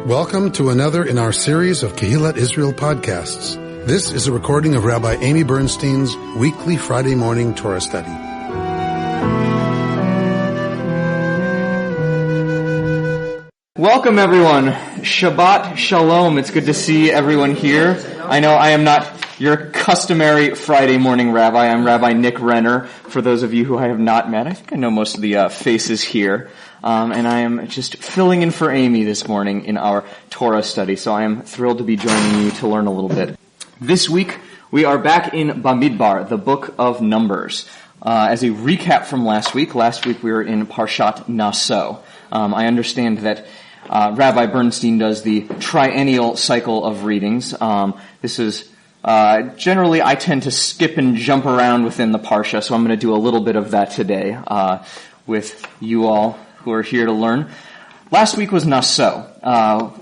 Welcome to another in our series of Kehillat Israel podcasts. This is a recording of Rabbi Amy Bernstein's weekly Friday morning Torah study. Welcome everyone. Shabbat Shalom. It's good to see everyone here. I know I am not your customary Friday morning rabbi. I'm Rabbi Nick Renner. For those of you who I have not met, I think I know most of the faces here. And I am just filling in for Amy this morning in our Torah study. So I am thrilled to be joining you to learn a little bit. This week, we are back in Bamidbar, the book of Numbers. As a recap from last week we were in Parashat Naso. I understand that Rabbi Bernstein does the triennial cycle of readings. This is generally I tend to skip and jump around within the Parsha, so I'm going to do a little bit of that today with you all who are here to learn. Last week was Naso.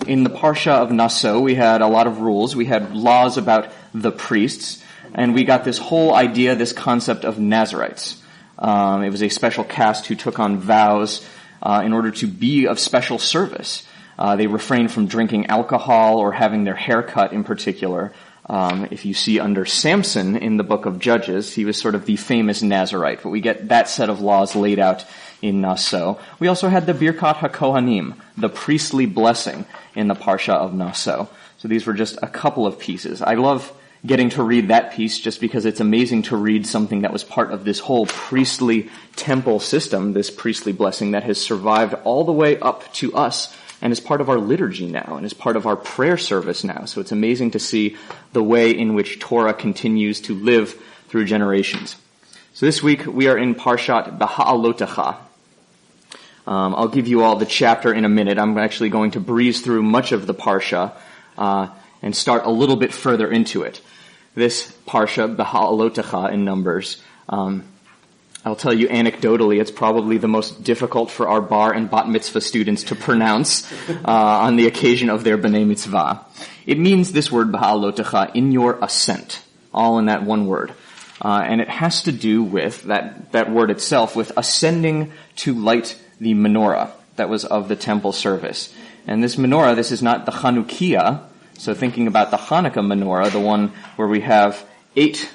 In the Parsha of Naso, we had a lot of rules. We had laws about the priests, and we got this whole idea, this concept of Nazarites. It was a special caste who took on vows in order to be of special service. They refrained from drinking alcohol or having their hair cut in particular. If you see under Samson in the book of Judges, he was sort of the famous Nazarite, but we get that set of laws laid out in Naso. We also had the Birkat HaKohanim, the priestly blessing in the Parsha of Naso. So these were just a couple of pieces. I love getting to read that piece just because it's amazing to read something that was part of this whole priestly temple system, this priestly blessing that has survived all the way up to us and is part of our liturgy now and is part of our prayer service now. So it's amazing to see the way in which Torah continues to live through generations. So this week we are in Parashat Beha'aloteha. I'll give you all the chapter in a minute. I'm actually going to breeze through much of the Parsha and start a little bit further into it. This Parsha, Beha'aloteha in Numbers, I'll tell you anecdotally, it's probably the most difficult for our bar and bat mitzvah students to pronounce on the occasion of their b'nai mitzvah. It means this word, Beha'alotecha, in your ascent, all in that one word. And it has to do with, that word itself, with ascending to light the menorah that was of the temple service. And this menorah, this is not the Chanukiah, so thinking about the Hanukkah menorah, the one where we have 8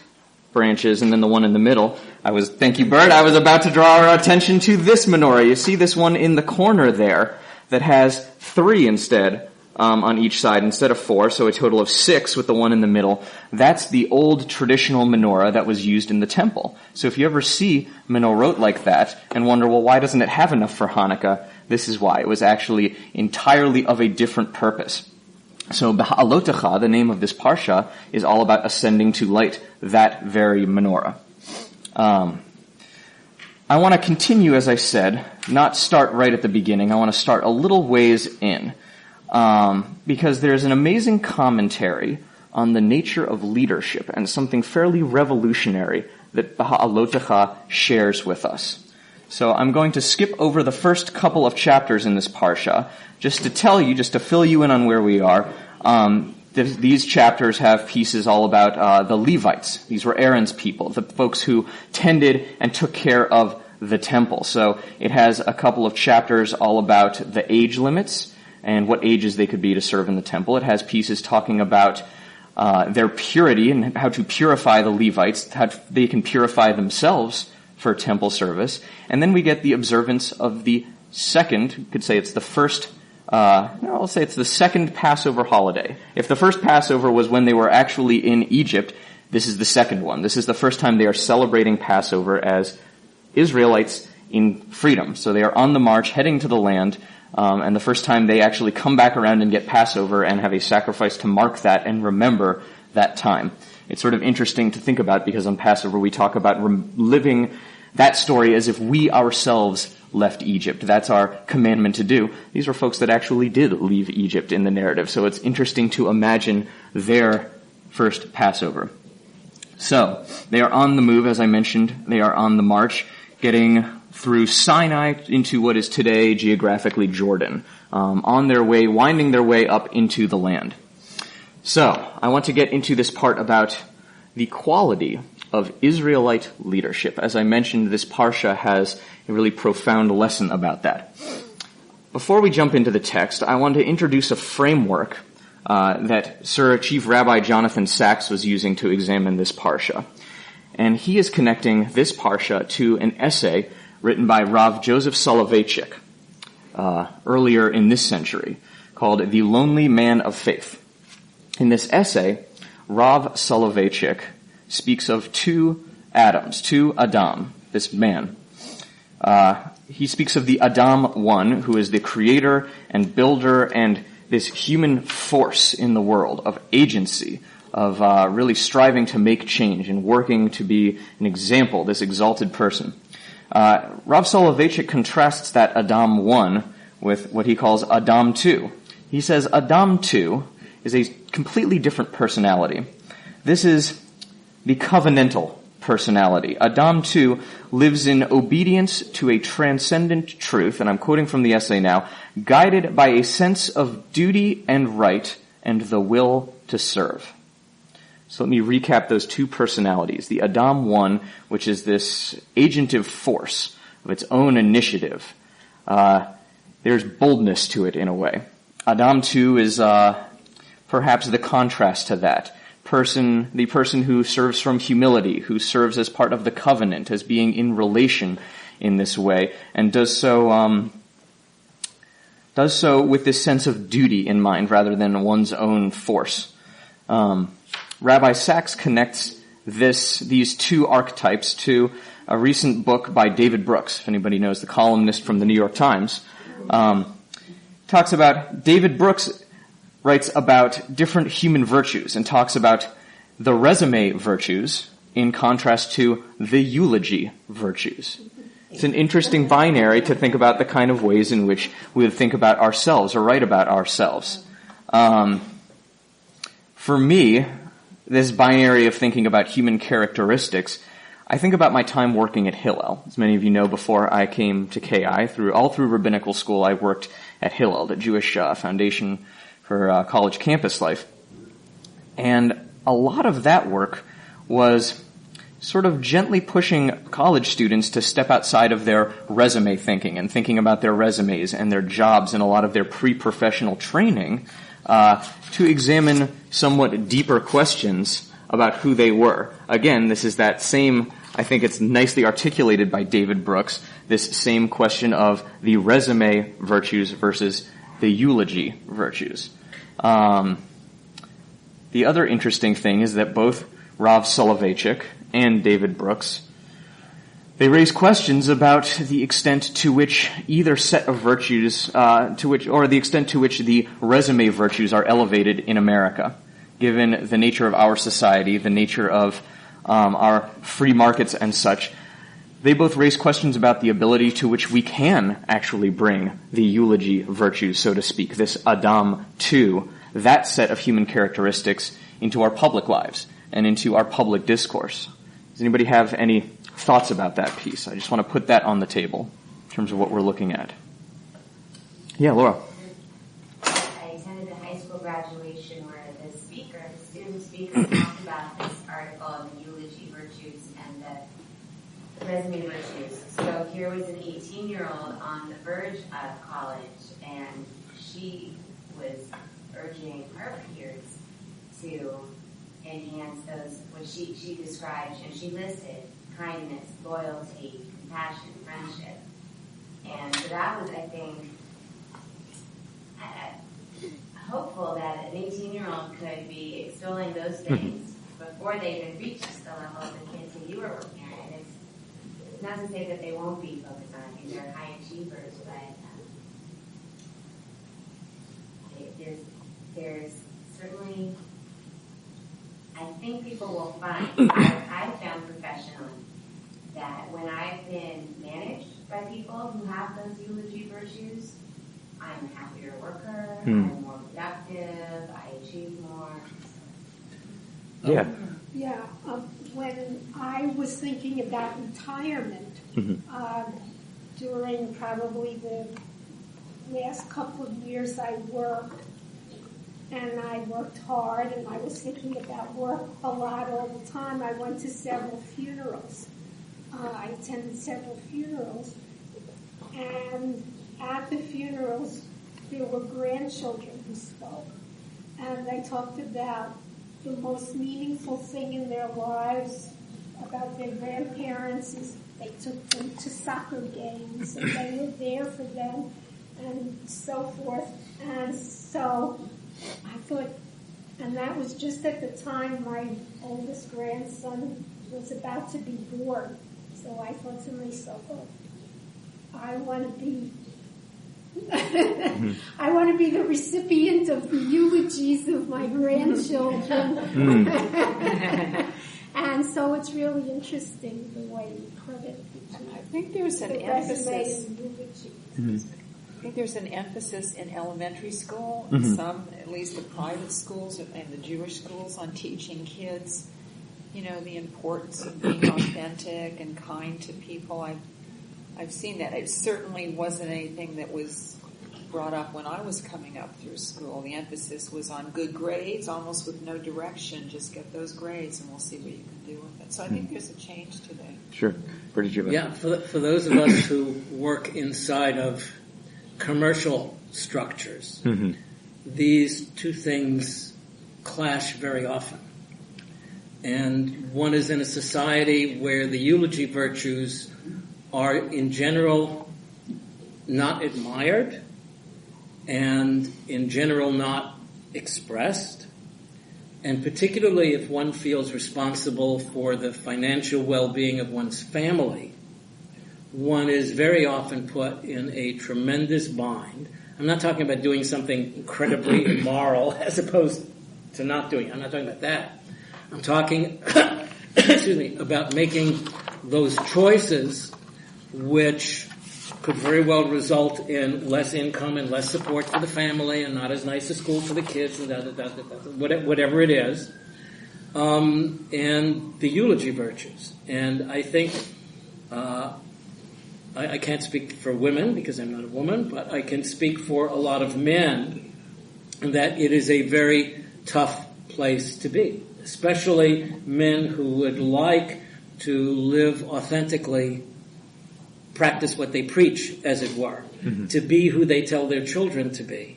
branches and then the one in the middle. Thank you, Bert, I was about to draw our attention to this menorah. You see this one in the corner there that has 3 instead on each side instead of 4, so a total of 6 with the one in the middle. That's the old traditional menorah that was used in the temple. So if you ever see menorot like that and wonder, well, why doesn't it have enough for Hanukkah? This is why. It was actually entirely of a different purpose. So Beha'alotecha, the name of this parsha, is all about ascending to light that very menorah. I want to continue, as I said, not start right at the beginning. I want to start a little ways in, because there's an amazing commentary on the nature of leadership and something fairly revolutionary that Beha'alotecha shares with us. So I'm going to skip over the first couple of chapters in this parsha, just to fill you in on where we are. These chapters have pieces all about the Levites. These were Aaron's people, the folks who tended and took care of the temple. So it has a couple of chapters all about the age limits and what ages they could be to serve in the temple. It has pieces talking about their purity and how to purify the Levites, how they can purify themselves for temple service. And then we get the observance of the second, you could say it's the first, I'll say it's the second Passover holiday. If the first Passover was when they were actually in Egypt, this is the second one. This is the first time they are celebrating Passover as Israelites in freedom. So they are on the march, heading to the land, and the first time they actually come back around and get Passover and have a sacrifice to mark that and remember that time. It's sort of interesting to think about because on Passover we talk about living that story as if we ourselves left Egypt. That's our commandment to do. These are folks that actually did leave Egypt in the narrative, so it's interesting to imagine their first Passover. So, they are on the move, as I mentioned. They are on the march, getting through Sinai into what is today geographically Jordan, on their way, winding their way up into the land. So, I want to get into this part about the quality of Israelite leadership. As I mentioned, this parsha has a really profound lesson about that. before we jump into the text, I want to introduce a framework that Sir Chief Rabbi Jonathan Sacks was using to examine this parsha. And he is connecting this parsha to an essay written by Rav Joseph Soloveitchik earlier in this century, called The Lonely Man of Faith. In this essay, Rav Soloveitchik speaks of two Adams, two Adam, this man. He speaks of the Adam one, who is the creator and builder and this human force in the world of agency, of really striving to make change and working to be an example, this exalted person. Rav Soloveitchik contrasts that Adam 1 with what he calls Adam 2. He says Adam 2 is a completely different personality. This is the covenantal personality. Adam 2 lives in obedience to a transcendent truth, and I'm quoting from the essay now, guided by a sense of duty and right and the will to serve. So let me recap those two personalities. The Adam 1, which is this agentive force of its own initiative. There's boldness to it in a way. Adam 2 is perhaps the contrast to that. The person who serves from humility, who serves as part of the covenant, as being in relation in this way, and does so with this sense of duty in mind rather than one's own force. Rabbi Sacks connects these two archetypes to a recent book by David Brooks, if anybody knows, the columnist from the New York Times. Talks about David Brooks writes about different human virtues and talks about the resume virtues in contrast to the eulogy virtues. It's an interesting binary to think about the kind of ways in which we would think about ourselves or write about ourselves. For me, this binary of thinking about human characteristics, I think about my time working at Hillel. As many of you know, before I came to KI, all through rabbinical school, I worked at Hillel, the Jewish Foundation for college campus life. And a lot of that work was sort of gently pushing college students to step outside of their resume thinking and thinking about their resumes and their jobs and a lot of their pre-professional training to examine somewhat deeper questions about who they were. Again, this is that same, I think it's nicely articulated by David Brooks, this same question of the resume virtues versus the eulogy virtues. The other interesting thing is that both Rav Soloveitchik and David Brooks, they raise questions about the extent to which either set of virtues, the extent to which the resume virtues are elevated in America, given the nature of our society, the nature of our free markets and such. They both raise questions about the ability to which we can actually bring the eulogy virtues, so to speak, this Adam 2, that set of human characteristics, into our public lives and into our public discourse. Does anybody have any thoughts about that piece? I just want to put that on the table in terms of what we're looking at. Yeah, Laura. I attended the high school graduation where the student speaker talked about this article on the eulogy virtues and the resume virtues. So here was an 18-year-old on the verge of college, and she was urging her peers to enhance those, what she described, and she listed kindness, loyalty, compassion, friendship. And so that was, I think, hopeful that an 18-year-old could be extolling those things before they even reach the level of the kids that you were working at. And it's not to say that they won't be focused on it. I think they're high achievers, but there's certainly, I think people will find, I've found professionally, that when I've been managed by people who have those eulogy virtues, I'm a happier worker, I'm more productive, I achieve more. Yeah. When I was thinking about retirement, during probably the last couple of years I worked, and I worked hard, and I was thinking about work a lot all the time. I went to several funerals. I attended several funerals, and at the funerals, there were grandchildren who spoke. And they talked about the most meaningful thing in their lives about their grandparents is they took them to soccer games and they were there for them and so forth. And so I thought, and that was just at the time my oldest grandson was about to be born. So I thought to myself, oh, I want to be I want to be the recipient of the eulogies of my grandchildren. And so it's really interesting the way you put it. I think there's an emphasis. I think there's an emphasis in elementary school, in some, at least the private schools and the Jewish schools, on teaching kids, the importance of being authentic and kind to people. I've seen that. It certainly wasn't anything that was brought up when I was coming up through school. The emphasis was on good grades, almost with no direction. Just get those grades and we'll see what you can do with it. So I think there's a change today. Sure. Where did you? Yeah, for those of us who work inside of commercial structures, these two things clash very often. And one is in a society where the eulogy virtues are in general not admired and in general not expressed, and particularly if one feels responsible for the financial well-being of one's family, one is very often put in a tremendous bind. I'm not talking about doing something incredibly immoral as opposed to not doing it. I'm not talking about that. I'm talking about making those choices which could very well result in less income and less support for the family and not as nice a school for the kids and whatever it is, and the eulogy virtues. And I think I can't speak for women because I'm not a woman, but I can speak for a lot of men that it is a very tough place to be, especially men who would like to live authentically, practice what they preach, as it were, to be who they tell their children to be.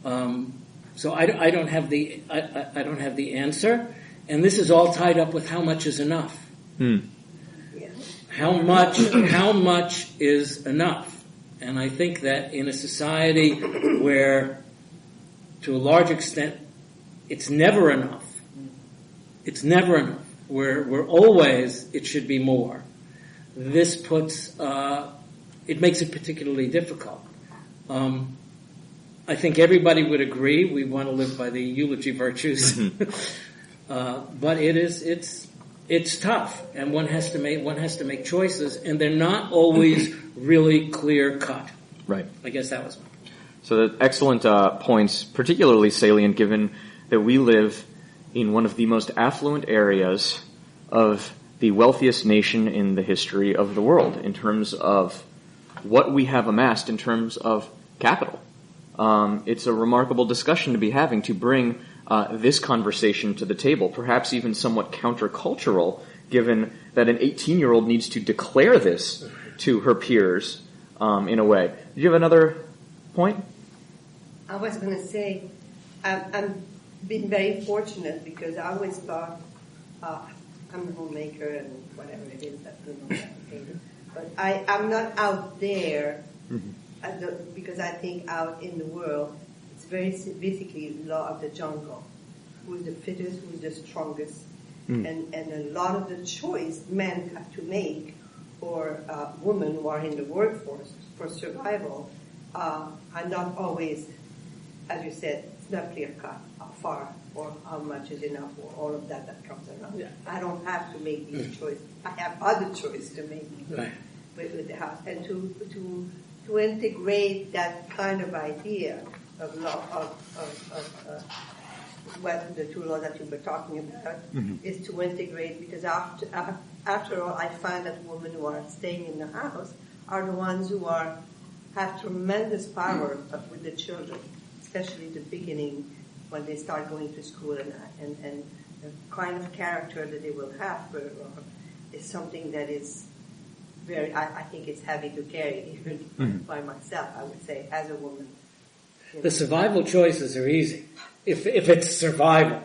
So I don't have the answer, and this is all tied up with how much is enough. How much is enough? And I think that in a society where, to a large extent, it's never enough. It's never enough. We're always, it should be more. This puts, it makes it particularly difficult. I think everybody would agree we want to live by the eulogy virtues, but it's tough, and one has to make choices, and they're not always really clear cut. Right. I guess that was one. So the excellent points, particularly salient given that we live in one of the most affluent areas of the wealthiest nation in the history of the world in terms of what we have amassed in terms of capital. It's a remarkable discussion to be having to bring this conversation to the table, perhaps even somewhat countercultural, given that an 18-year-old needs to declare this to her peers in a way. Do you have another point? I was going to say, I've been very fortunate because I always thought, I'm a homemaker and whatever it is, that's not complicated. But I'm not out there because I think out in the world, it's very basically law of the jungle. Who's the fittest, who's the strongest. And a lot of the choice men have to make, or women who are in the workforce for survival, are not always, as you said, it's not clear cut how far or how much is enough or all of that comes around. Yeah. I don't have to make these choices. I have other choices to make with the house. And to integrate that kind of idea of law, of what the two laws that you were talking about is to integrate, because after all, I find that women who are staying in the house are the ones who have tremendous power with the children, especially the beginning when they start going to school, and the kind of character that they will have is something that is I think it's heavy to carry, even by myself, I would say, as a woman. The survival choices are easy. If it's survival.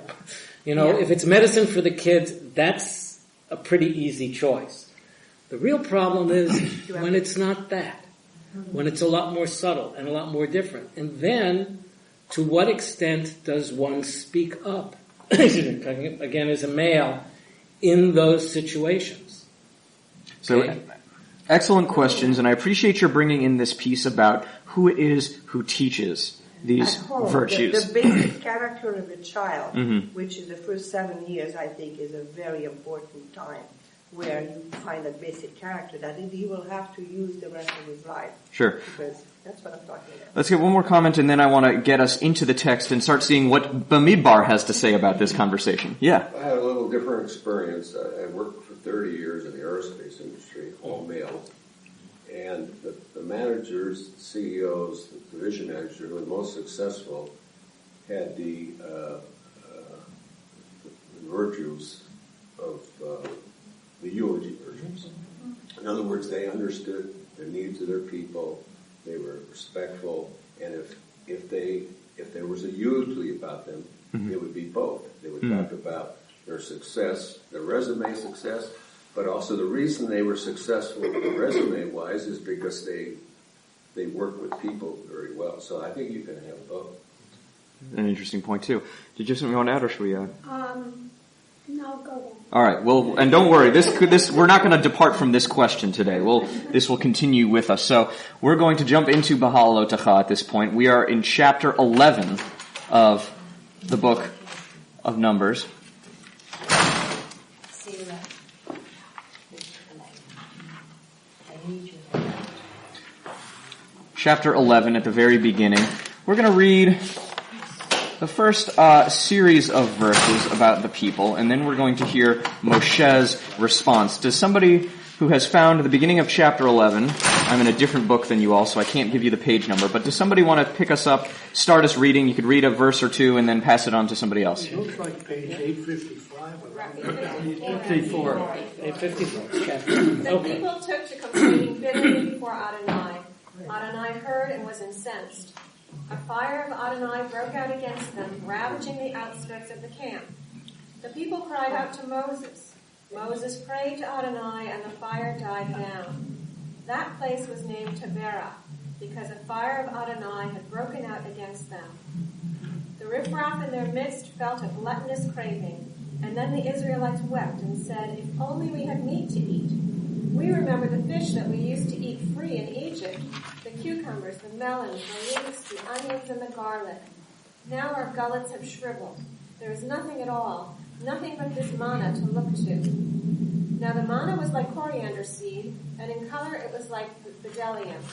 If it's medicine for the kids, that's a pretty easy choice. The real problem is when it's not that. When it's a lot more subtle and a lot more different. And then, to what extent does one speak up, again as a male, in those situations? So, excellent questions, and I appreciate your bringing in this piece about who it is who teaches these virtues. The basic character of a child, which is the first 7 years, I think, is a very important time where you find a basic character that he will have to use the rest of his life. Sure. Because that's what I'm talking about. Let's get one more comment, and then I want to get us into the text and start seeing what Bamidbar has to say about this conversation. Yeah. I had a little different experience. I worked for 30 years in the aerospace industry, all male. And the managers, the CEOs, the division managers who were the most successful had the virtues of the eulogy virtues. In other words, they understood the needs of their people. They were respectful, and if there was a eulogy about them, it would be both. They would talk about their success, their resume success, but also the reason they were successful resume-wise is because they work with people very well. So I think you can have both. An interesting point too. Did you have something you want to add, or should we? No, go ahead. All right. Well, and don't worry. We're not going to depart from this question today. This will continue with us. So we're going to jump into Beha'aloteha at this point. We are in chapter 11 of the book of Numbers. Chapter 11 at the very beginning. We're going to read the first series of verses about the people, and then we're going to hear Moshe's response. Does somebody who has found the beginning of chapter 11, I'm in a different book than you all, so I can't give you the page number, but does somebody want to pick us up, start us reading? You could read a verse or two and then pass it on to somebody else. It looks like page 855. 854. 854. Chapter. The people took to complaining bitterly before Adonai. Adonai heard and was incensed. A fire of Adonai broke out against them, ravaging the outskirts of the camp. The people cried out to Moses. Moses prayed to Adonai, and the fire died down. That place was named Taberah, because a fire of Adonai had broken out against them. The riffraff in their midst felt a gluttonous craving, and then the Israelites wept and said, "If only we had meat to eat. We remember the fish that we used to eat free in Egypt, the cucumbers, the melons, the leeks, the onions, and the garlic. Now our gullets have shriveled. There is nothing at all, nothing but this manna to look to." Now the manna was like coriander seed, and in color it was like bdellium.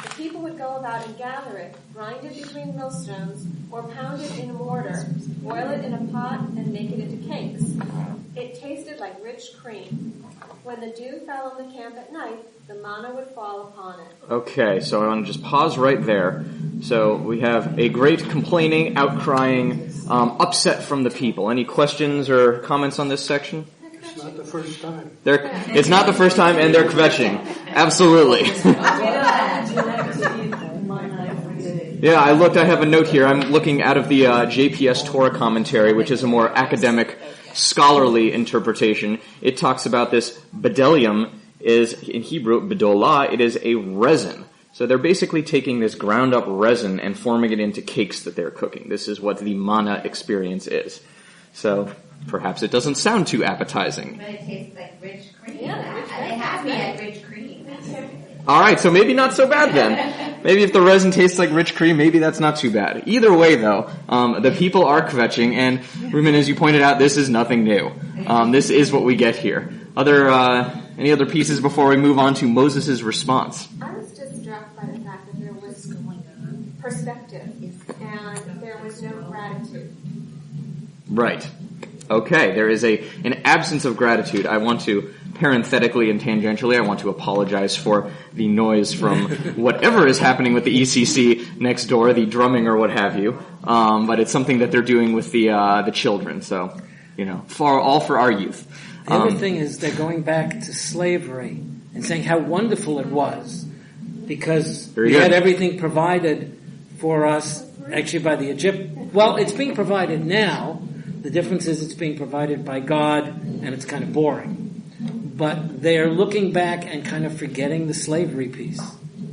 The people would go about and gather it, grind it between millstones, or pound it in a mortar, boil it in a pot, and make it into cakes. It tasted like rich cream. When the dew fell on the camp at night, the manna would fall upon it. Okay, so I want to just pause right there. So we have a great complaining, outcrying, upset from the people. Any questions or comments on this section? It's not the first time. It's not the first time, and they're kvetching. Absolutely. Yeah, I looked. I have a note here. I'm looking out of the JPS Torah commentary, which is a more academic, scholarly interpretation. It talks about this bdellium is, in Hebrew, bedolah, it is a resin. So they're basically taking this ground up resin and forming it into cakes that they're cooking. This is what the manna experience is. So perhaps it doesn't sound too appetizing. But it tastes like rich cream. Yeah, they have me at rich cream. Alright, so maybe not so bad then. Maybe if the resin tastes like rich cream, maybe that's not too bad. Either way though, the people are kvetching, and Ruben, as you pointed out, this is nothing new. This is what we get here. Any other pieces before we move on to Moses' response? I was just struck by the fact that there was perspective and there was no gratitude. Right. Okay, there is an absence of gratitude. I want to, parenthetically and tangentially, I want to apologize for the noise from whatever is happening with the ECC next door, the drumming or what have you. But it's something that they're doing with the children. So, all for our youth. The other thing is they're going back to slavery and saying how wonderful it was, because Very we good. had everything provided for us, actually by the Egypt. Well, it's being provided now. The difference is it's being provided by God, and it's kind of boring. But they're looking back and kind of forgetting the slavery piece.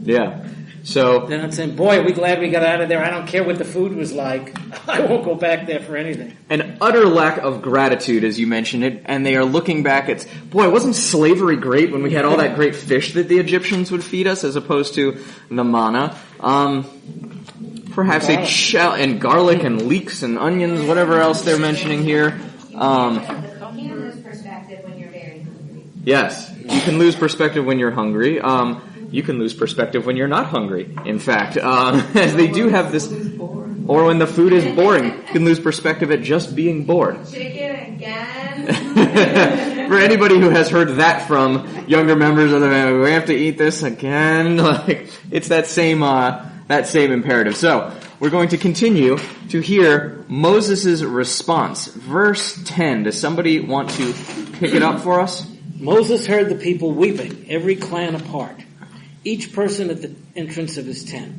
Yeah. So They're not saying, boy, are we glad we got out of there. I don't care what the food was like. I won't go back there for anything. an utter lack of gratitude, as you mentioned it, and they are looking back at, boy, wasn't slavery great when we had all that great fish that the Egyptians would feed us as opposed to the manna? Perhaps and garlic and leeks and onions, whatever else they're mentioning here. You can lose perspective when you're very hungry. Yes, you can lose perspective when you're hungry. You can lose perspective when you're not hungry, in fact. As they do have this, or when the food is boring, you can lose perspective at just being bored. Chicken again? For anybody who has heard that from younger members of the family, we have to eat this again. Like, it's that same imperative. So, we're going to continue to hear Moses' response. Verse 10. Does somebody want to pick it up for us? Moses heard the people weeping, every clan apart, each person at the entrance of his tent.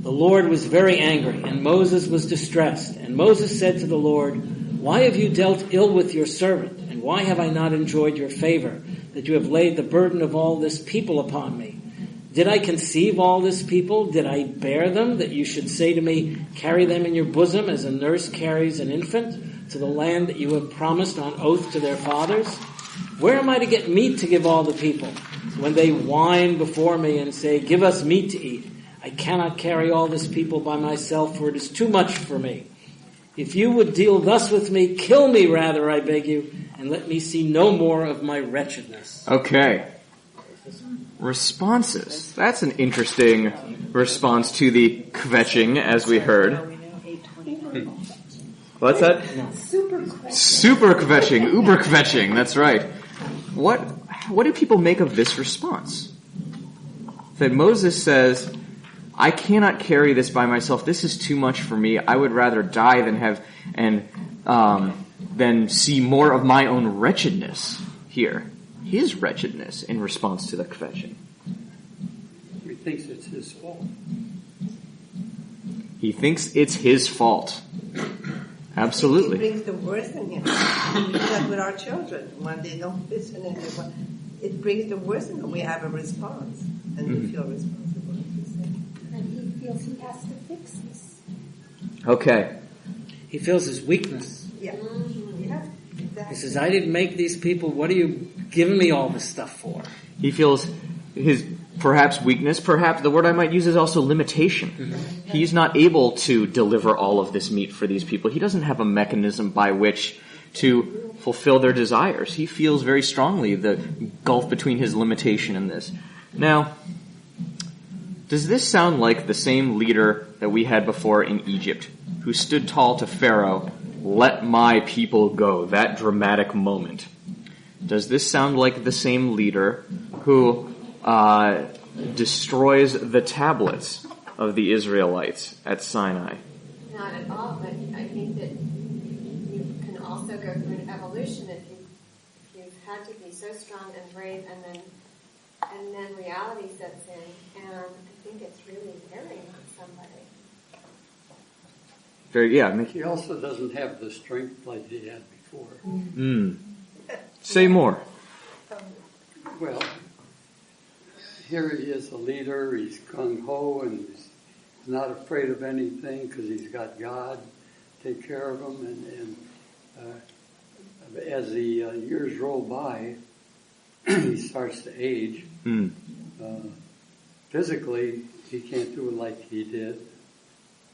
The Lord was very angry, and Moses was distressed. And Moses said to the Lord, "Why have you dealt ill with your servant? And why have I not enjoyed your favor, that you have laid the burden of all this people upon me? Did I conceive all this people? Did I bear them, that you should say to me, carry them in your bosom as a nurse carries an infant to the land that you have promised on oath to their fathers? Where am I to get meat to give all the people? When they whine before me and say, 'Give us meat to eat,' I cannot carry all this people by myself, for it is too much for me. If you would deal thus with me, kill me rather, I beg you, and let me see no more of my wretchedness." Okay. Responses. That's an interesting response to the kvetching, as we heard. What's that? Super kvetching, uber kvetching, that's right. What do people make of this response? That Moses says, I cannot carry this by myself. This is too much for me. I would rather die than see more of my own wretchedness here. His wretchedness in response to the kvetching. He thinks it's his fault. He thinks it's his fault. Absolutely. It brings the worst in him. We do that with our children. When they don't listen, it brings the worst in them. We have a response, and we feel responsible. And he feels he has to fix this. Okay. He feels his weakness. Yeah. Yeah. Exactly. He says, I didn't make these people. What are you giving me all this stuff for? He feels his perhaps weakness, perhaps the word I might use is also limitation. Mm-hmm. He's not able to deliver all of this meat for these people. He doesn't have a mechanism by which to fulfill their desires. He feels very strongly the gulf between his limitation and this. Now, does this sound like the same leader that we had before in Egypt, who stood tall to Pharaoh, "Let my people go," that dramatic moment? Does this sound like the same leader who destroys the tablets of the Israelites at Sinai? Not at all, but I think that you can also go through an evolution if you've had to be so strong and brave, and then reality sets in, and I think it's really wearing on somebody. He also doesn't have the strength like he had before. Say more. Well, here he is a leader, he's gung-ho, and he's not afraid of anything because he's got God to take care of him. And as the years roll by, he starts to age. Physically, he can't do it like he did.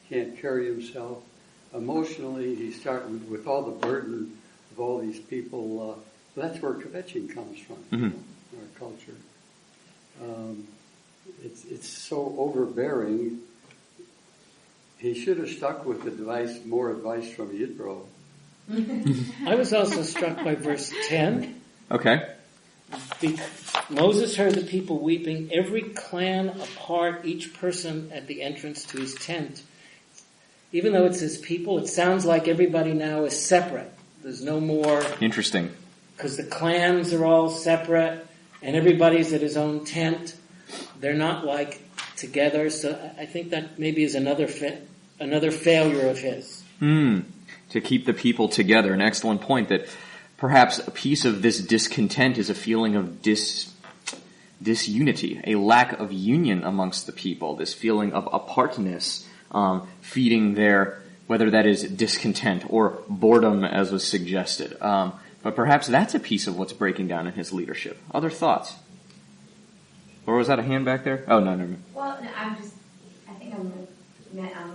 Can't carry himself. Emotionally, he's starting with all the burden of all these people. That's where kvetching comes from, in our culture. It's so overbearing. He should have stuck with more advice from Yitro. I was also struck by verse 10. Okay. Moses heard the people weeping, every clan apart, each person at the entrance to his tent. Even though it's his people, it sounds like everybody now is separate. There's no more... Interesting. Because the clans are all separate. and everybody's at his own tent. They're not like together. So I think that maybe is another failure of his. To keep the people together. An excellent point, that perhaps a piece of this discontent is a feeling of disunity, a lack of union amongst the people, this feeling of apartness, feeding their, whether that is discontent or boredom as was suggested. But perhaps that's a piece of what's breaking down in his leadership. Other thoughts? Or was that a hand back there? Oh, no. Well, no, I think I'm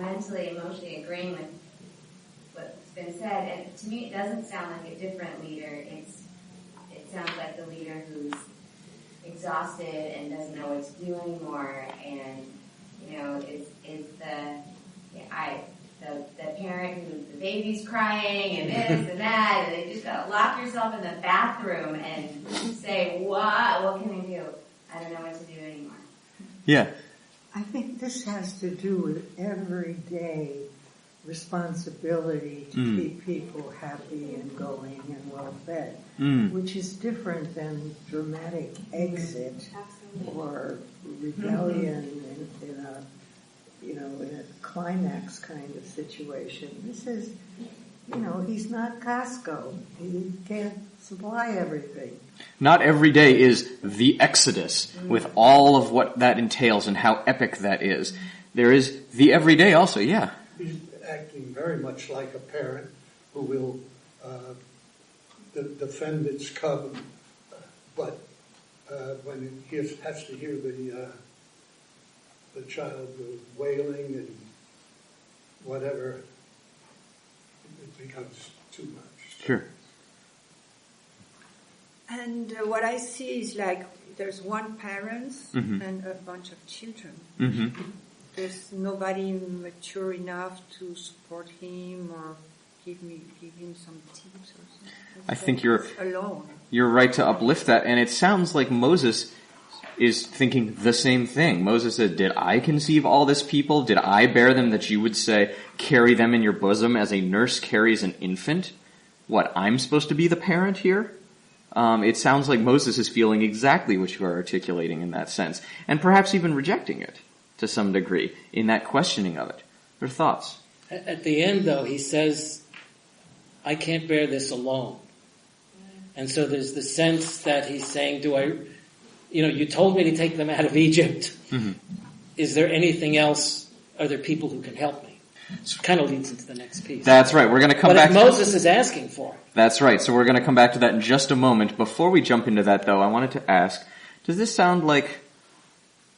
mentally, emotionally agreeing with what's been said. And to me, it doesn't sound like a different leader. It sounds like the leader who's exhausted and doesn't know what to do anymore, and is the parent who the baby's crying and this and that, and they just gotta lock yourself in the bathroom and say, what can I do? I don't know what to do anymore. Yeah. I think this has to do with everyday responsibility to keep people happy and going and well fed, which is different than dramatic exit or rebellion in a climax kind of situation. This is, he's not Costco. He can't supply everything. Not every day is the Exodus with all of what that entails and how epic that is. There is the everyday also, yeah. He's acting very much like a parent who will defend its cub, but when he has to hear the child wailing and whatever, it becomes too much. Sure. And what I see is like there's one parent and a bunch of children. There's nobody mature enough to support him or give him some tips or something. I think you're alone. You're right to uplift that, and it sounds like Moses is thinking the same thing. Moses said, did I conceive all this people? Did I bear them that you would say, carry them in your bosom as a nurse carries an infant? What, I'm supposed to be the parent here? It sounds like Moses is feeling exactly what you are articulating in that sense, and perhaps even rejecting it to some degree in that questioning of it. Your thoughts? At the end, though, he says, I can't bear this alone. And so there's the sense that he's saying, you told me to take them out of Egypt. Is there anything else? Are there people who can help me? It kind of leads into the next piece. That's right. We're going to come back. But Moses is asking for it. That's right. So we're going to come back to that in just a moment. Before we jump into that, though, I wanted to ask, does this sound like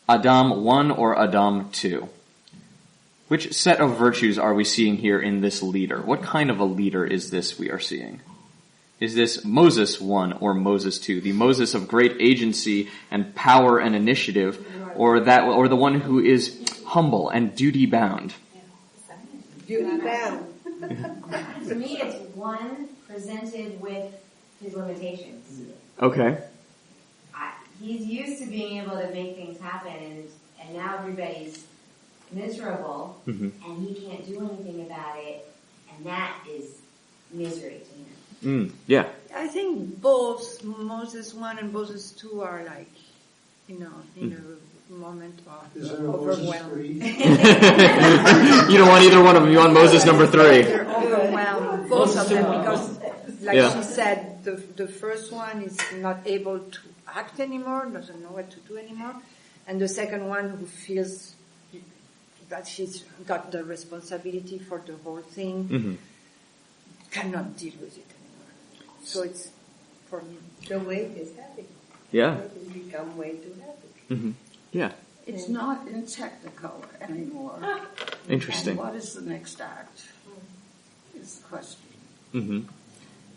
Adam 1 or Adam 2? Which set of virtues are we seeing here in this leader? What kind of a leader is this we are seeing? Is this Moses 1 or Moses 2? The Moses of great agency and power and initiative, or the one who is humble and duty bound? Duty bound. To me, it's one presented with his limitations. Okay. He's used to being able to make things happen, and now everybody's miserable, and he can't do anything about it, and that is misery to him. Yeah. I think both Moses 1 and Moses 2 are like, in a moment of overwhelm. You don't want either one of them. You want Moses number 3. They're overwhelmed, both of them, because she said, the first one is not able to act anymore, doesn't know what to do anymore, and the second one who feels that she's got the responsibility for the whole thing, cannot deal with it anymore. So it's, for me, the weight is heavy. Yeah. It can become way too heavy. Yeah. It's not in technicolor anymore. Interesting. And what is the next act? Is the question.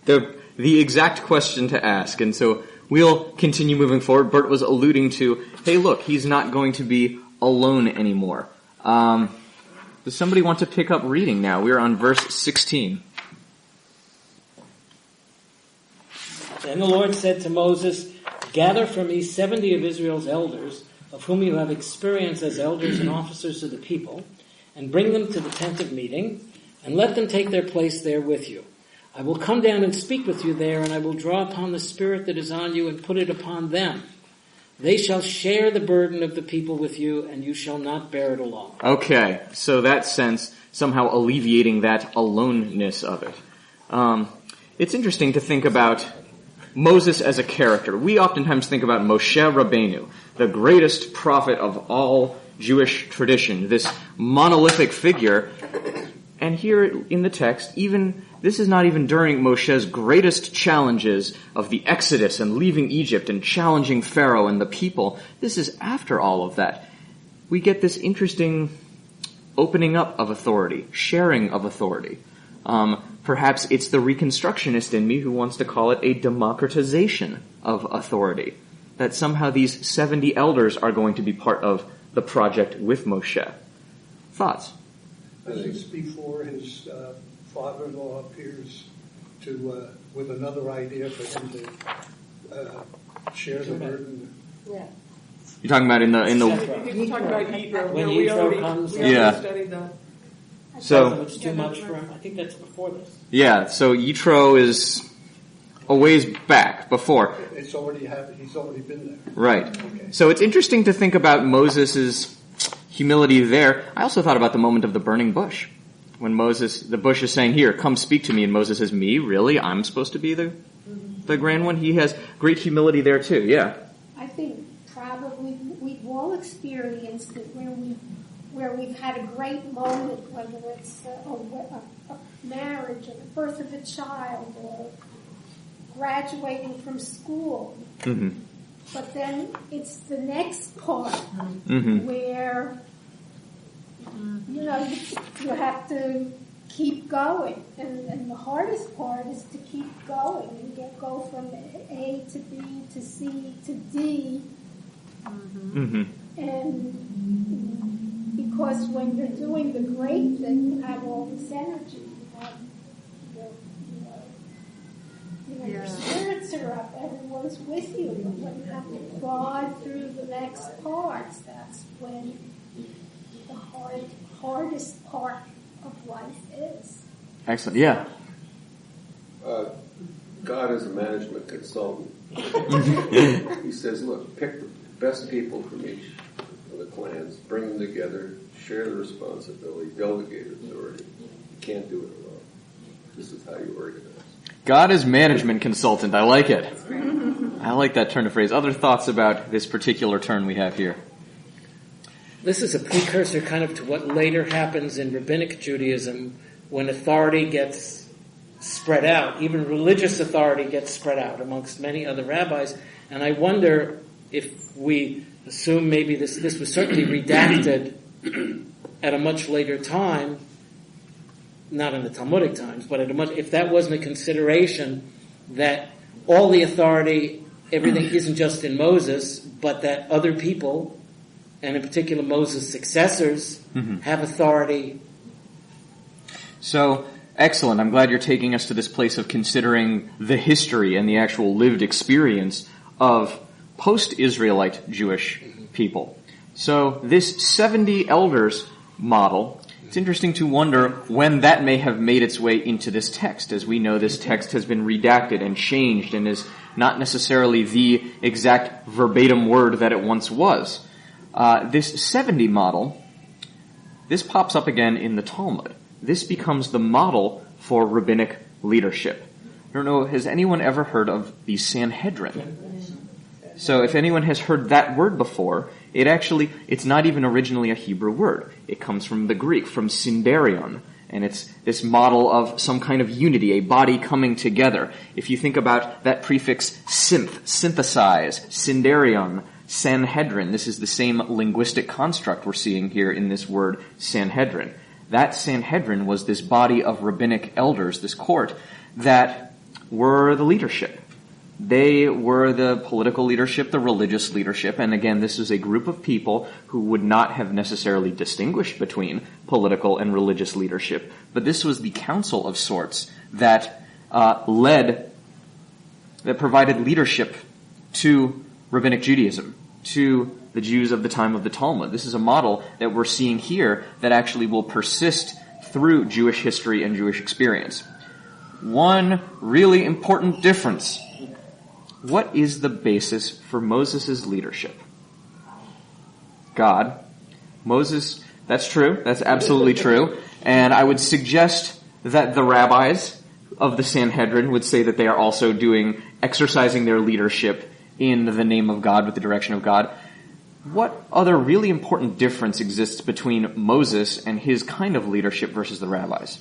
The exact question to ask, and so we'll continue moving forward. Bert was alluding to, hey, look, he's not going to be alone anymore. Does somebody want to pick up reading now? We're on verse 16. Then the Lord said to Moses, gather for me 70 of Israel's elders, of whom you have experience as elders and officers of the people, and bring them to the tent of meeting, and let them take their place there with you. I will come down and speak with you there, and I will draw upon the Spirit that is on you and put it upon them. They shall share the burden of the people with you, and you shall not bear it alone. Okay, so that sense, somehow alleviating that aloneness of it. It's interesting to think about Moses as a character. We oftentimes think about Moshe Rabbeinu, the greatest prophet of all Jewish tradition, this monolithic figure. And here in the text, this is not even during Moshe's greatest challenges of the Exodus and leaving Egypt and challenging Pharaoh and the people. This is after all of that. We get this interesting opening up of authority, sharing of authority. Perhaps it's the Reconstructionist in me who wants to call it a democratization of authority. That somehow these 70 elders are going to be part of the project with Moshe. Thoughts? This is before his father-in-law appears with another idea for him to share the burden. Yeah. You're talking about in the You're talking about Yitro. When we Yitro already comes, studied that. So it's too much for him. I think that's before this. Yeah, so Yitro is a ways back, before. It's already happened. He's already been there. Right. Okay. So it's interesting to think about Moses' humility there. I also thought about the moment of the burning bush. When the bush is saying, here, come speak to me, and Moses says, me? Really? I'm supposed to be the grand one? He has great humility there too, yeah. I think probably we've all experienced it where we've had a great moment, whether it's a marriage or the birth of a child or graduating from school. Mm-hmm. But then it's the next part where, you have to keep going. And the hardest part is to keep going and go from A to B to C to D. Mm-hmm. And because when you're doing the great thing, you have all this energy. You have your spirits are up, everyone's with you. But when you have to plod through the next parts, that's when the hardest part of life is. Excellent, yeah. God is a management consultant. He says, look, pick the best people from each of the clans, bring them together, share the responsibility, delegate authority. You can't do it alone. This is how you organize. God is management consultant. I like it. I like that turn of phrase. Other thoughts about this particular turn we have here? This is a precursor kind of to what later happens in Rabbinic Judaism when authority gets spread out. Even religious authority gets spread out amongst many other rabbis. And I wonder if we assume maybe this was certainly redacted at a much later time, not in the Talmudic times, but if that wasn't a consideration that all the authority, everything isn't just in Moses, but that other people, and in particular Moses' successors, have authority. So, excellent. I'm glad you're taking us to this place of considering the history and the actual lived experience of post-Israelite Jewish people. So, this 70 elders model, it's interesting to wonder when that may have made its way into this text. As we know, this text has been redacted and changed and is not necessarily the exact verbatim word that it once was. This 70 model, this pops up again in the Talmud. This becomes the model for rabbinic leadership. I don't know, has anyone ever heard of the Sanhedrin? So if anyone has heard that word before, it's not even originally a Hebrew word. It comes from the Greek, from synderion. And it's this model of some kind of unity, a body coming together. If you think about that prefix synthesize, synderion, Sanhedrin, this is the same linguistic construct we're seeing here in this word Sanhedrin. That Sanhedrin was this body of rabbinic elders, this court, that were the leadership. They were the political leadership, the religious leadership, and again, this is a group of people who would not have necessarily distinguished between political and religious leadership, but this was the council of sorts that provided leadership to rabbinic Judaism, to the Jews of the time of the Talmud. This is a model that we're seeing here that actually will persist through Jewish history and Jewish experience. One really important difference What is the basis for Moses' leadership? God. Moses, that's true. That's absolutely true. And I would suggest that the rabbis of the Sanhedrin would say that they are also exercising their leadership in the name of God, with the direction of God. What other really important difference exists between Moses and his kind of leadership versus the rabbis?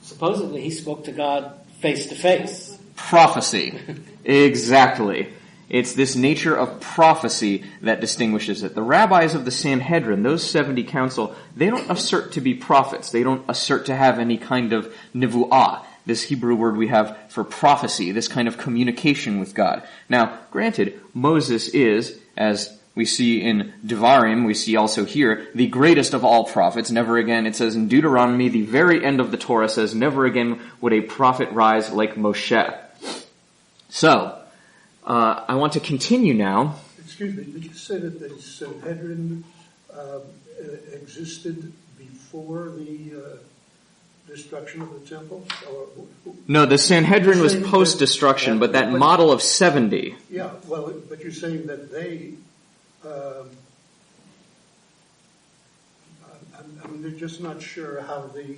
Supposedly he spoke to God face to face. Prophecy. Exactly. It's this nature of prophecy that distinguishes it. The rabbis of the Sanhedrin, those 70 council, they don't assert to be prophets. They don't assert to have any kind of nivu'ah, this Hebrew word we have for prophecy, this kind of communication with God. Now, granted, Moses is, as we see in Devarim, we see also here, the greatest of all prophets. Never again, it says in Deuteronomy, the very end of the Torah says, never again would a prophet rise like Moshe. So, I want to continue now. Excuse me, did you say that the Sanhedrin existed before the destruction of the temple? No, the Sanhedrin was post-destruction, but that model of 70. Yeah, well, but you're saying that they, I'm just not sure how the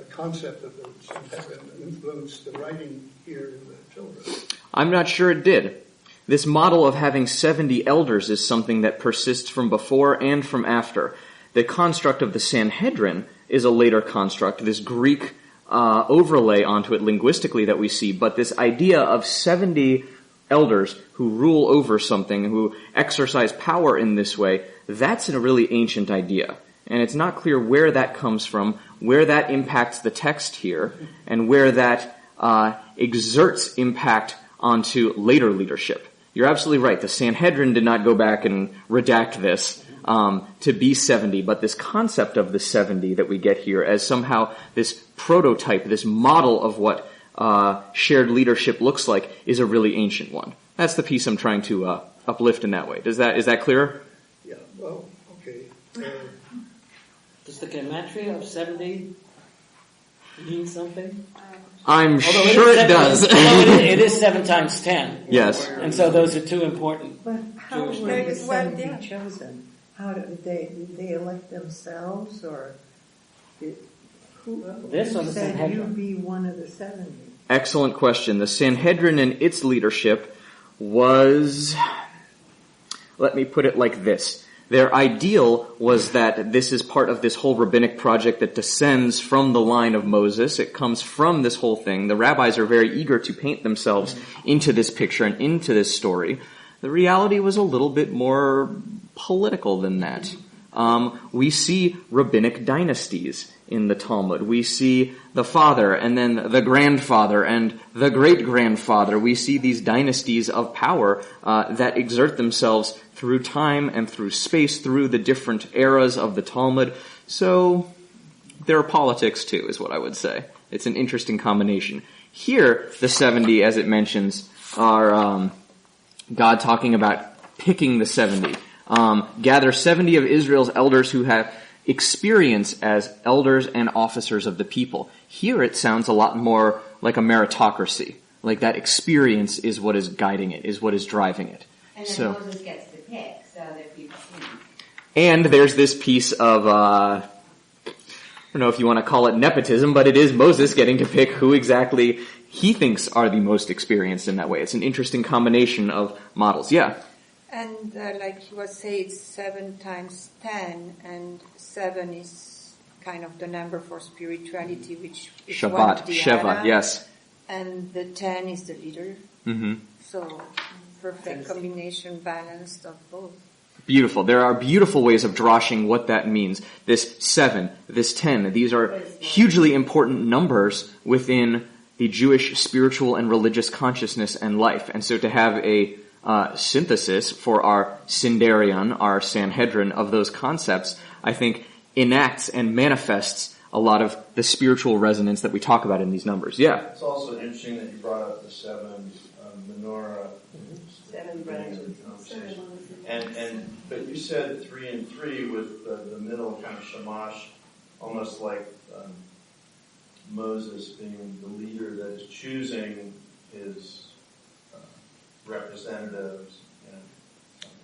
concept of the Sanhedrin influenced the writing here in the Torah. I'm not sure it did. This model of having 70 elders is something that persists from before and from after. The construct of the Sanhedrin is a later construct, this Greek overlay onto it linguistically that we see, but this idea of 70 elders who rule over something, who exercise power in this way, that's a really ancient idea. And it's not clear where that comes from, where that impacts the text here, and where that exerts impact onto later leadership. You're absolutely right. The Sanhedrin did not go back and redact this to be 70, but this concept of the 70 that we get here as somehow this prototype, this model of what shared leadership looks like is a really ancient one. That's the piece I'm trying to uplift in that way. Is that clearer? Yeah, well, okay. Does the gematria of 70 mean something? I'm sure it does. It is 7 times 10. Yes. And so those are two important. But how Jewish were the things. 70 chosen? How did they elect themselves, or who This or the said you Sanhedrin? be one of the 70? Excellent question. The Sanhedrin and its leadership was, let me put it like this. Their ideal was that this is part of this whole rabbinic project that descends from the line of Moses. It comes from this whole thing. The rabbis are very eager to paint themselves into this picture and into this story. The reality was a little bit more political than that. We see rabbinic dynasties in the Talmud. We see the father and then the grandfather and the great-grandfather. We see these dynasties of power that exert themselves through time and through space, through the different eras of the Talmud. So there are politics too, is what I would say. It's an interesting combination. Here, the 70, as it mentions, are God talking about picking the 70. Gather 70 of Israel's elders who have experience as elders and officers of the people. Here it sounds a lot more like a meritocracy. Like that experience is what is guiding it, is what is driving it. And then Moses gets to pick, so that people see. And there's this piece of, I don't know if you want to call it nepotism, but it is Moses getting to pick who exactly he thinks are the most experienced in that way. It's an interesting combination of models. Yeah. And like he was saying, it's 7 times 10, and 7 is kind of the number for spirituality, which is one of Shabbat, the Sheva, Ana, yes. and the 10 is the leader. Mm-hmm. So perfect combination, balanced of both. Beautiful. There are beautiful ways of drawing what that means. This 7, this 10, these are hugely important numbers within the Jewish spiritual and religious consciousness and life. And so to have a synthesis for our Sindarion, our Sanhedrin of those concepts, I think enacts and manifests a lot of the spiritual resonance that we talk about in these numbers. Yeah. It's also interesting that you brought up the 7 menorah. 7 branches. But you said 3 and 3 with the middle kind of shamash, almost like Moses being the leader that is choosing his representatives.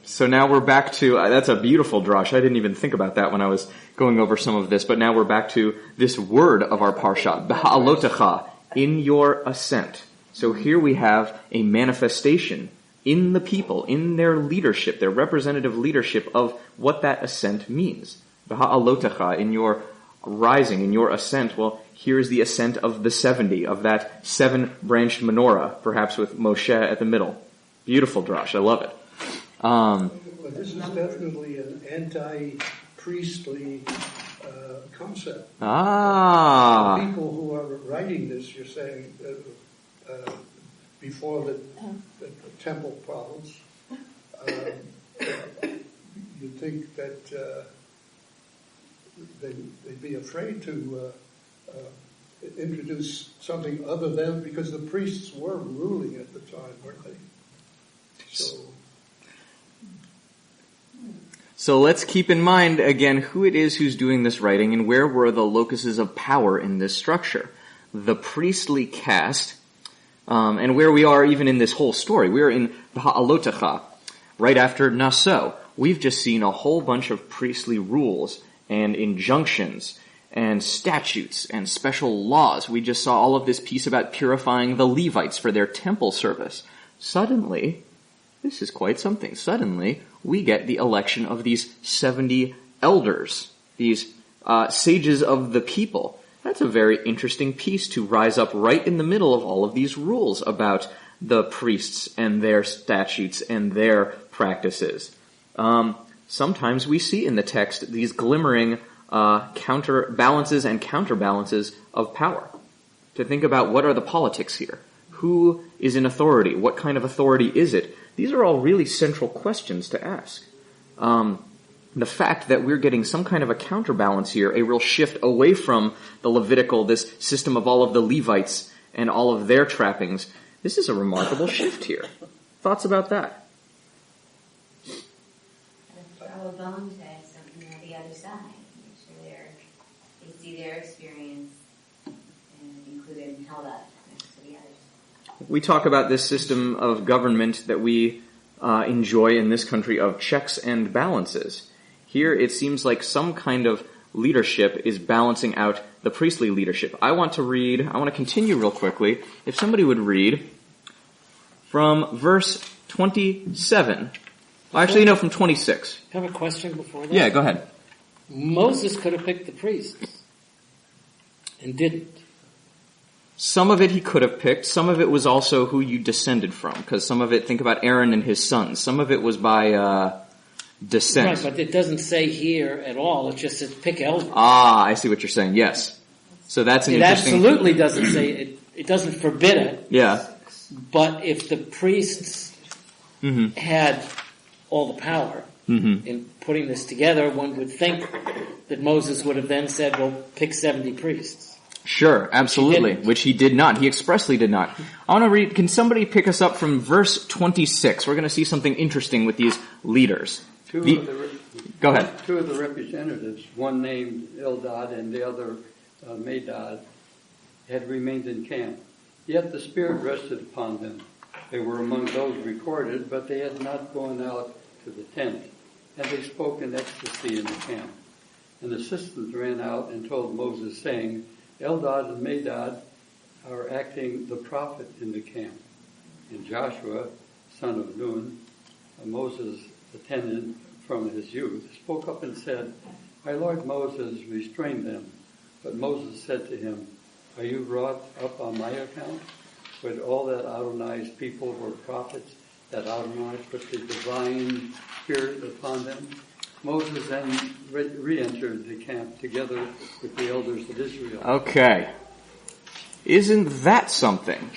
So now we're back to, that's a beautiful drash. I didn't even think about that when I was going over some of this, but now we're back to this word of our Parashat, Beha'aloteha, in your ascent. So here we have a manifestation in the people, in their leadership, their representative leadership of what that ascent means. Beha'alotecha, in your rising, in your ascent. Well, here's the ascent of the 70, of that 7-branched menorah, perhaps with Moshe at the middle. Beautiful drash, I love it. But this is definitely an anti-priestly concept. The people who are writing this, you're saying, before the temple problems, you'd think that they'd be afraid to introduce something other than, because the priests were ruling at the time, weren't they? So let's keep in mind, again, who it is who's doing this writing and where were the locuses of power in this structure. The priestly caste, and where we are even in this whole story. We're in Beha'alotecha, right after Naso. We've just seen a whole bunch of priestly rules and injunctions and statutes and special laws. We just saw all of this piece about purifying the Levites for their temple service. Suddenly, this is quite something. Suddenly, we get the election of these 70 elders, these sages of the people. That's a very interesting piece to rise up right in the middle of all of these rules about the priests and their statutes and their practices. Sometimes we see in the text these glimmering counterbalances and counterbalances of power. To think about what are the politics here? Who is in authority? What kind of authority is it? These are all really central questions to ask. The fact that we're getting some kind of a counterbalance here, a real shift away from the Levitical, this system of all of the Levites and all of their trappings, this is a remarkable shift here. Thoughts about that? Throw a bone to something on the other side. Make sure they see their experience and included and held up next to the others. We talk about this system of government that we enjoy in this country of checks and balances. Here it seems like some kind of leadership is balancing out the priestly leadership. I want to continue real quickly. If somebody would read from verse 27. Actually, no, from 26. I have a question before that. Yeah, go ahead. Moses could have picked the priests and didn't. Some of it he could have picked. Some of it was also who you descended from, because some of it, think about Aaron and his sons. Some of it was by descent. Right, but it doesn't say here at all. It just says pick elders. I see what you're saying. Yes. So that's an interesting... It absolutely doesn't say it. It doesn't forbid it. Yeah. But if the priests had all the power in putting this together, one would think that Moses would have then said, well, pick 70 priests. Sure, absolutely, which he did not. He expressly did not. I want to read, can somebody pick us up from verse 26? We're going to see something interesting with these leaders. Go ahead. Two of the representatives, one named Eldad and the other Medad, had remained in camp. Yet the Spirit rested upon them. They were among those recorded, but they had not gone out to the tent. And they spoke in ecstasy in the camp. And the assistants ran out and told Moses, saying, Eldad and Medad are acting the prophet in the camp. And Joshua, son of Nun, Moses' attendant from his youth, spoke up and said, My Lord Moses, restrain them. But Moses said to him, Are you wrought up on my account? With all that Adonai's people were prophets, that Adonai put the divine spirit upon them. Moses then re-entered the camp together with the elders of Israel. Okay. Isn't that something?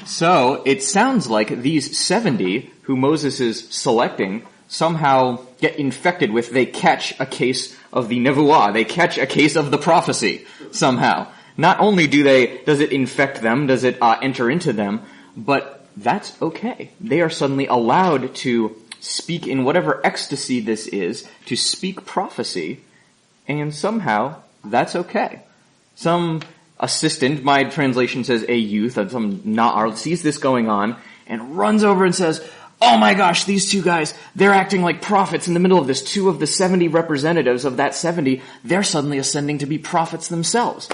So, it sounds like these 70 who Moses is selecting somehow get infected with, they catch a case of the nevuah, they catch a case of the prophecy somehow. Not only does it infect them, does it enter into them, but that's okay. They are suddenly allowed to speak in whatever ecstasy this is, to speak prophecy, and somehow that's okay. Some assistant, my translation says a youth, some na'ar, sees this going on, and runs over and says, "Oh my gosh, these two guys, they're acting like prophets in the middle of this. 2 of the 70 representatives of that 70, they're suddenly ascending to be prophets themselves."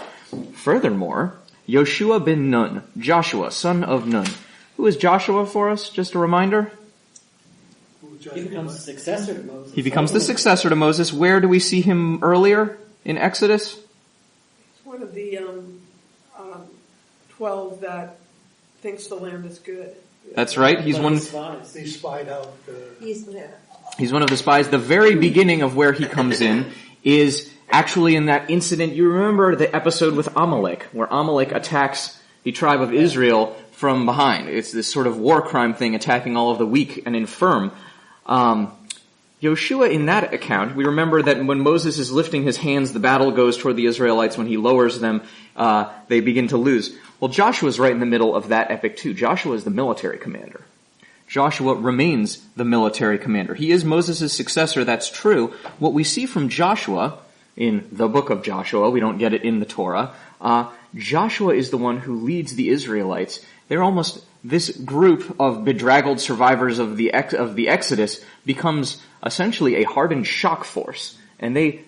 Furthermore, Yoshua ben Nun, Joshua, son of Nun. Who is Joshua for us? Just a reminder. He becomes the successor to Moses. He becomes the successor to Moses. Where do we see him earlier in Exodus? It's one of the 12 that thinks the land is good. That's right. He's one. He spied out. He's one of the spies. The very beginning of where he comes in is actually in that incident. You remember the episode with Amalek, where Amalek attacks the tribe of Israel from behind. It's this sort of war crime thing, attacking all of the weak and infirm. Yoshua, in that account, we remember that when Moses is lifting his hands, the battle goes toward the Israelites. When he lowers them, they begin to lose. Well, Joshua's right in the middle of that epic too. Joshua is the military commander. Joshua remains the military commander. He is Moses' successor, that's true. What we see from Joshua in the book of Joshua, we don't get it in the Torah, Joshua is the one who leads the Israelites. They're almost, this group of bedraggled survivors of the Exodus becomes essentially a hardened shock force. And they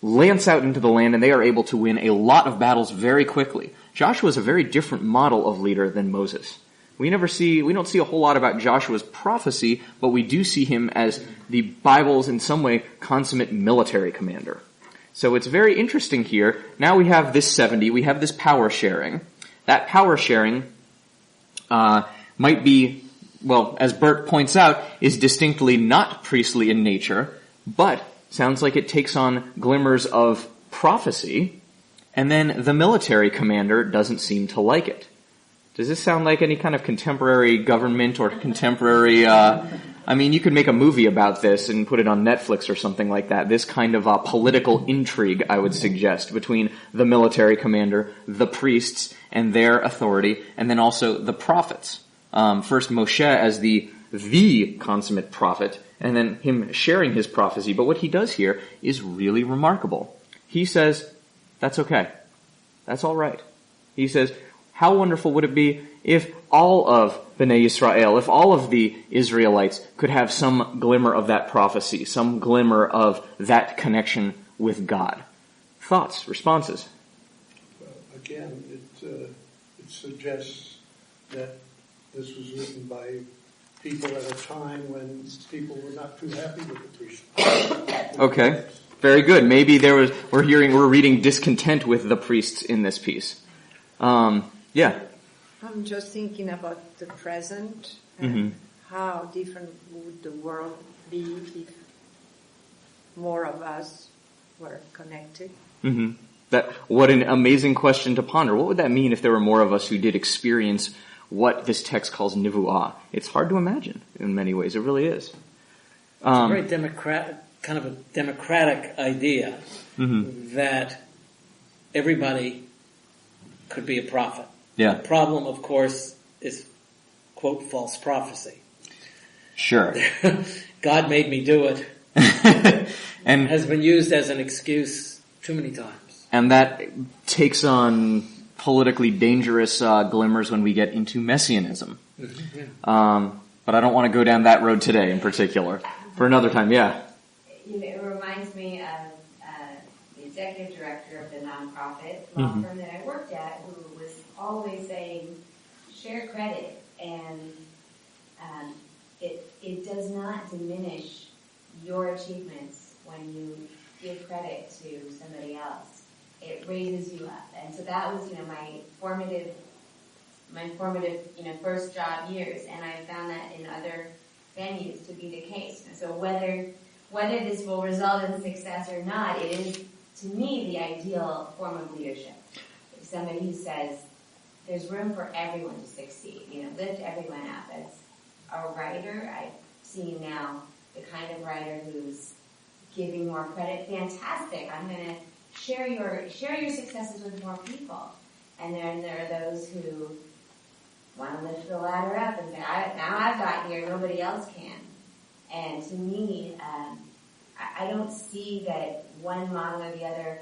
lance out into the land and they are able to win a lot of battles very quickly. Joshua is a very different model of leader than Moses. We don't see a whole lot about Joshua's prophecy, but we do see him as the Bible's, in some way, consummate military commander. So it's very interesting here. Now we have this 70, we have this power sharing. That power sharing might be, well, as Bert points out, is distinctly not priestly in nature, but sounds like it takes on glimmers of prophecy, and then the military commander doesn't seem to like it. Does this sound like any kind of contemporary government or contemporary, you could make a movie about this and put it on Netflix or something like that. This kind of political intrigue, I would suggest, between the military commander, the priests, and their authority, and then also the prophets. First Moshe as the consummate prophet, and then him sharing his prophecy. But what he does here is really remarkable. He says, that's okay. That's all right. He says, how wonderful would it be if all of Bnei Yisrael, if all of the Israelites could have some glimmer of that prophecy, some glimmer of that connection with God? Thoughts, responses? Again, it suggests that this was written by people at a time when people were not too happy with the priesthood. Okay, very good. Maybe we're reading discontent with the priests in this piece. Yeah. I'm just thinking about the present and how different would the world be if more of us were connected. What an amazing question to ponder. What would that mean if there were more of us who did experience what this text calls nivu'ah? It's hard to imagine in many ways. It really is. It's a very democratic idea that everybody could be a prophet. Yeah. The problem, of course, is, quote, false prophecy. Sure. God made me do it. And has been used as an excuse too many times. And that takes on politically dangerous glimmers when we get into messianism. But I don't want to go down that road today in particular. For another time, yeah. It reminds me of the executive director of the nonprofit law firm that I worked at, who was always saying, share credit, and it does not diminish your achievements when you give credit to somebody else. It raises you up. And so that was, my formative, first job years, and I found that in other venues to be the case. And so whether this will result in success or not, it is, to me, the ideal form of leadership. Somebody who says, there's room for everyone to succeed, lift everyone up. As a writer, I've seen now the kind of writer who's giving more credit. Fantastic. I'm going to share your successes with more people. And then there are those who want to lift the ladder up and say, now I've got here, nobody else can. And to me, I don't see that one model or the other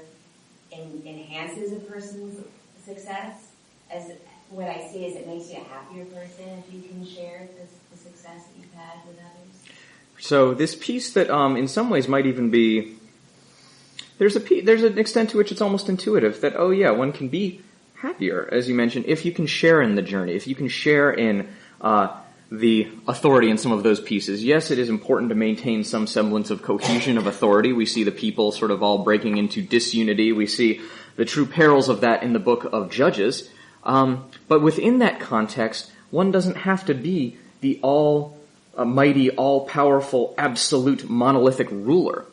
enhances a person's success. As what I see is it makes you a happier person if you can share the success that you've had with others. So this piece that in some ways might even be, there's an extent to which it's almost intuitive that, oh yeah, one can be happier, as you mentioned, if you can share in the journey, if you can share in the authority in some of those pieces. Yes, it is important to maintain some semblance of cohesion of authority. We see the people sort of all breaking into disunity. We see the true perils of that in the book of Judges. But within that context, one doesn't have to be the almighty, all-powerful, absolute, monolithic ruler.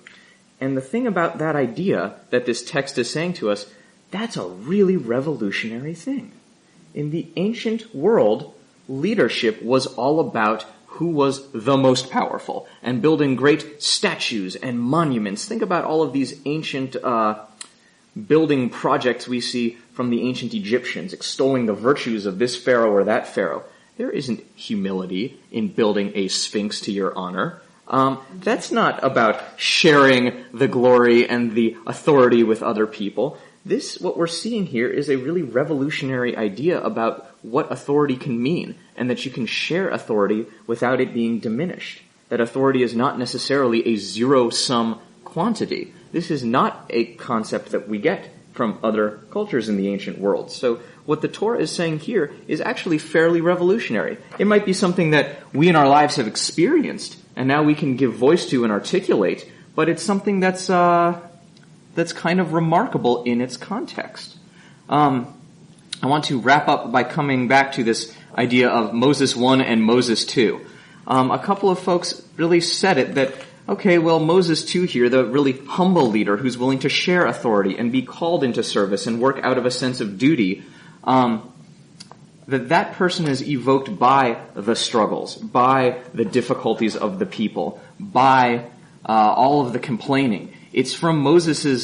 And the thing about that idea that this text is saying to us, that's a really revolutionary thing. In the ancient world, leadership was all about who was the most powerful and building great statues and monuments. Think about all of these ancient building projects we see from the ancient Egyptians, extolling the virtues of this pharaoh or that pharaoh. There isn't humility in building a sphinx to your honor. That's not about sharing the glory and the authority with other people. What we're seeing here is a really revolutionary idea about what authority can mean, and that you can share authority without it being diminished. That authority is not necessarily a zero-sum quantity. This is not a concept that we get from other cultures in the ancient world. So what the Torah is saying here is actually fairly revolutionary. It might be something that we in our lives have experienced, and now we can give voice to and articulate, but it's something that's kind of remarkable in its context. I want to wrap up by coming back to this idea of Moses 1 and Moses 2. A couple of folks really said it that, okay, well, Moses 2 here, the really humble leader who's willing to share authority and be called into service and work out of a sense of duty, that person is evoked by the struggles, by the difficulties of the people, by all of the complaining. It's from Moses'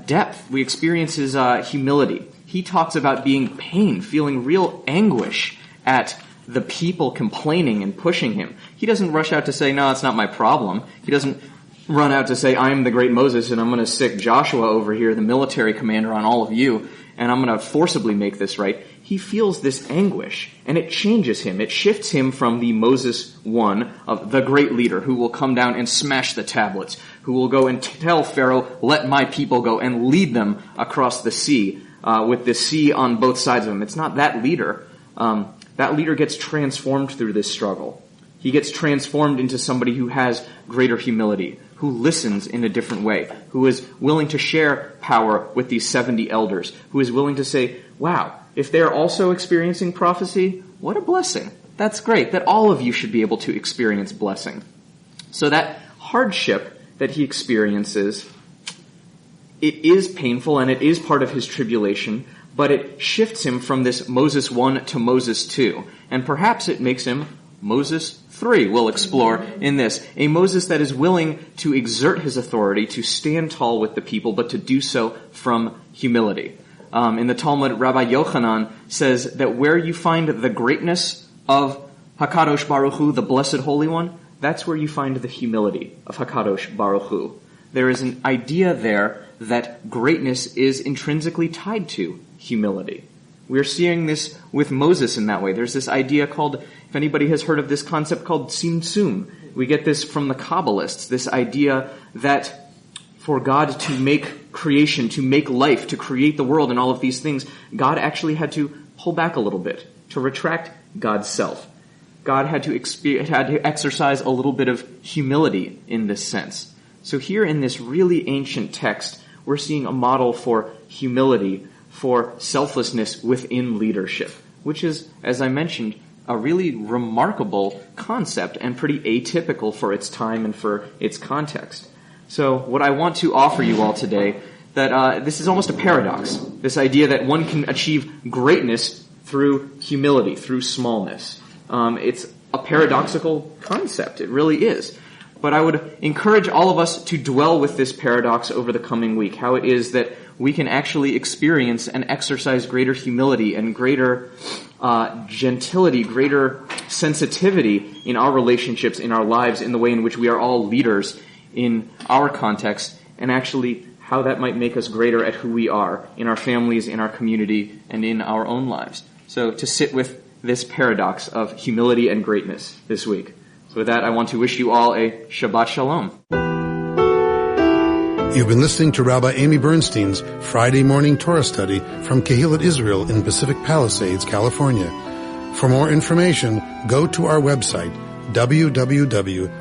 depth. We experience his humility. He talks about being pain, feeling real anguish at the people complaining and pushing him. He doesn't rush out to say, no, it's not my problem. He doesn't run out to say, I am the great Moses and I'm going to stick Joshua over here, the military commander, on all of you, and I'm going to forcibly make this right. He feels this anguish, and it changes him. It shifts him from the Moses 1 of the great leader who will come down and smash the tablets, who will go and tell Pharaoh, let my people go, and lead them across the sea, with the sea on both sides of him. It's not that leader. That leader gets transformed through this struggle. He gets transformed into somebody who has greater humility, who listens in a different way, who is willing to share power with these 70 elders, who is willing to say, wow, if they're also experiencing prophecy, what a blessing. That's great, that all of you should be able to experience blessing. So that hardship that he experiences, it is painful and it is part of his tribulation, but it shifts him from this Moses 1 to Moses 2. And perhaps it makes him Moses 3, we'll explore in this. A Moses that is willing to exert his authority, to stand tall with the people, but to do so from humility. In the Talmud, Rabbi Yochanan says that where you find the greatness of HaKadosh Baruch Hu, the Blessed Holy One, that's where you find the humility of HaKadosh Baruch Hu. There is an idea there that greatness is intrinsically tied to humility. We're seeing this with Moses in that way. There's this idea called, if anybody has heard of this concept called Tzimtzum, we get this from the Kabbalists, this idea that for God to make creation, to make life, to create the world and all of these things, God actually had to pull back a little bit, to retract God's self. God had to exercise a little bit of humility in this sense. So here in this really ancient text, we're seeing a model for humility, for selflessness within leadership, which is, as I mentioned, a really remarkable concept and pretty atypical for its time and for its context. So what I want to offer you all today, that this is almost a paradox, this idea that one can achieve greatness through humility, through smallness. It's a paradoxical concept, it really is. But I would encourage all of us to dwell with this paradox over the coming week, how it is that we can actually experience and exercise greater humility and greater gentility, greater sensitivity in our relationships, in our lives, in the way in which we are all leaders in our context, and actually how that might make us greater at who we are in our families, in our community, and in our own lives. So to sit with this paradox of humility and greatness this week. So with that, I want to wish you all a Shabbat Shalom. You've been listening to Rabbi Amy Bernstein's Friday morning Torah study from Kehillat Israel in Pacific Palisades, California. For more information, go to our website, www.ourki.org.